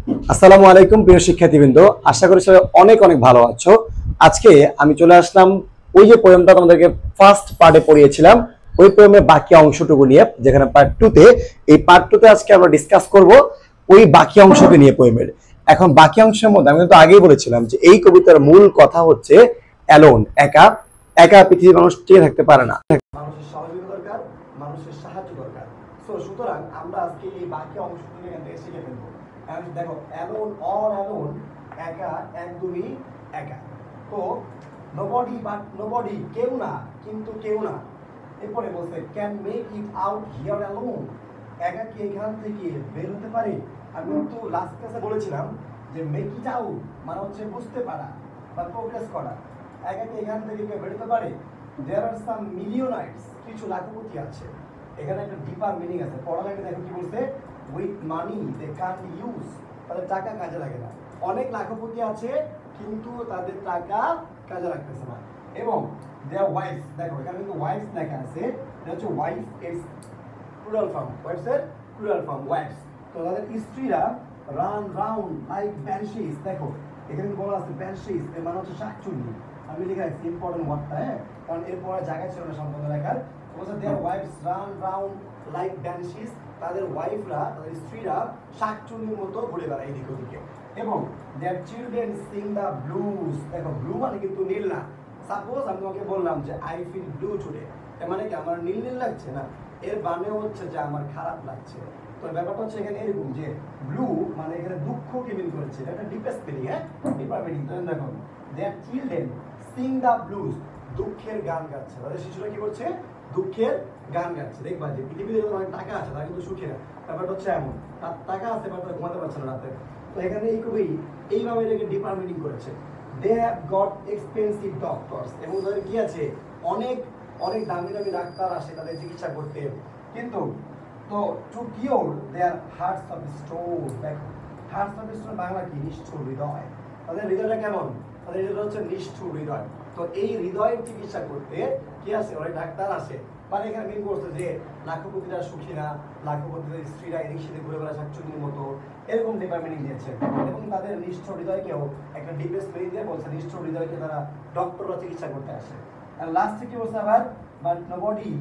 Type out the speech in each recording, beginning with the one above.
আসসালামু আলাইকুম প্রিয় শিক্ষার্থীবৃন্দ, আশা করি সবাই অনেক অনেক ভালো আছো। আজকে আমি চলে আসলাম ওই যে পোয়েমটা তোমাদেরকে ফার্স্ট পার্টে পড়িয়েছিলাম, ওই পোয়েমের বাকি অংশটুকু নিয়ে, যেখানে পার্ট 2 তে, এই পার্ট 2 তে আজকে আমরা ডিসকাস করব ওই বাকি অংশকে নিয়ে পোয়েমের। এখন বাকি অংশের মধ্যে আমি কিন্তু আগেই বলেছিলাম যে এই কবিতার মূল কথা হচ্ছে অ্যালোন, একা। একা পৃথিবীর মানুষ টিকে থাকতে পারে না, মানুষের সহযোগিতা দরকার, মানুষের সাহায্য দরকার। সো সুতরাং আমরা আজকে এই বাকি অংশগুলো এখান থেকে শিখে ফেলবো। দেখো, অ্যালোন অর অ্যালোন, একা, একদমই একা। তো নোবডি বাট নোবডি, কেউ না কিন্তু কেউ না। এরপরে বলছে can make it out here alone, একা কি এখান থেকে বের হতে পারে। আমি কিন্তু লাস্ট ক্লাসে বলেছিলাম যে মেক ইট আউট মানে হচ্ছে বুঝতে পারা বা প্রোগ্রেস করা। একা কি এখান থেকে কেউ বের হতে পারে। দেয়ার আর সাম মিলিয়নাইটস, কিছু লাখপতি আছে। এখানে একটা ডিপার মিনিং আছে। পড়া লাগে, দেখো কি বলছে, with money they can't use, তাদের টাকা কাজে লাগে না। অনেক লাখপতি আছে কিন্তু তাদের টাকা কাজে লাগতেছে না। এবং দেয়ার ওয়াইফস, দেখো এখানে কিন্তু ওয়াইফস লেখা আছে, এটা হচ্ছে wife is plural form, wife's এর প্লুরাল ফর্ম ওয়াইফস। তো তাদের স্ত্রীরা রান রাউন্ড লাইক ব্যানশিস, দেখো এখানে বলা আছে ব্যানশিস, এর মানে হচ্ছে শাকচুন্নি। আমি লিখে রাখছি ইম্পর্টেন্ট ওয়ার্ডটা, হ্যাঁ, কারণ এরপরে জায়গা ছিল না সম্পূর্ণ লেখার। Their wives run round like banshees, তাদের ওয়াইফরা, তাদের স্ত্রীরা শাকচুন্নির মতো ঘুরে বেড়ায় এদিক ওদিকে। এবং their children Singh the blues, দেখো ব্লু মানে কিন্তু নীল না। সাপোজ আমি তোমাকে বললাম যে আই ফিল ব্লু টুডে, এর মানে কি আমার নীল নীল লাগছে না, এর মানে হচ্ছে যে আমার খারাপ লাগছে। তো ব্যাপারটা হচ্ছে এখানে এরকম যে ব্লু মানে এখানে দুঃখকে মিন করেছে, এটা ডিপেস্ট মিনিং, হ্যাঁ, ডিপার মিনিং। দেখো their children Singh the blues, দুঃখের গান গাচ্ছে, তাদের শিশুরা কি করছে, দুঃখের গান গাচ্ছে। দেখবা যে পৃথিবীতে অনেক টাকা আছে, তারা কিন্তু সুখী না। ব্যাপারটা হচ্ছে এমন, তার টাকা আছে বাট তারা ঘুমাতে পারছে না রাতে। তো এখানে এই কবি এইভাবে এটাকে ডিপার মিনিং করেছে। They have got expensive doctors, এবং তাদের কি আছে, অনেক অনেক দামি দামি ডাক্তার আসে তাদের চিকিৎসা করতে। কিন্তু তো to cure their hearts of stone, দেখো হার্টস অফ স্টোন বাংলা কি, নিষ্ঠুর হৃদয়। তাদের হৃদয়টা কেমন, তাদের হৃদয় হচ্ছে নিষ্ঠুর হৃদয়। তো এই হৃদয়ের চিকিৎসা করতে কি আছে, অনেক ডাক্তার আসে। মানে এখানে মিন করছে যে লাখপতিরা সুখী না, লাখপতিদের স্ত্রীরা এদিক সেদিক ঘুরে বেড়া শাকচুন্নির মতো, এরকম ডিপার মিনিং দিয়েছে। এবং তাদের নিষ্ঠুর হৃদয়কেও একটা ডিপেস্ট মিনিং দিয়ে বলছে, নিষ্ঠুর হৃদয়কে তারা ডক্টররা চিকিৎসা করতে আসে। আর লাস্টে কি বলছে আবার, বাট নোবডি,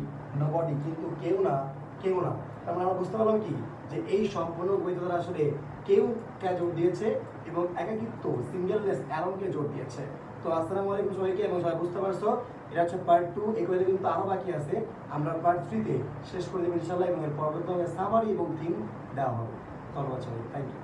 নোবডি কিন্তু কেউ না, কেউ না। তার মানে আমরা বুঝতে পারলাম কি, যে এই সম্পূর্ণ বইতে তারা আসলে কেউ কে জোর দিয়েছে এবং একাকিত্ব সিঙ্গেলনেস অ্যালোনকে জোর দিয়েছে। তো আসসালামু আলাইকুম সবাইকে, এবং সবাই বুঝতে পারছো এটা হচ্ছে পার্ট 2। এই কবিতা কিন্তু আরো বাকি আছে, আমরা পার্ট 3 তে শেষ করে দেবো ইনশাআল্লাহ, এবং এর পরবর্তী সামারি এবং থিম দেওয়া হবে। ধন্যবাদ সবাই, থ্যাংক ইউ।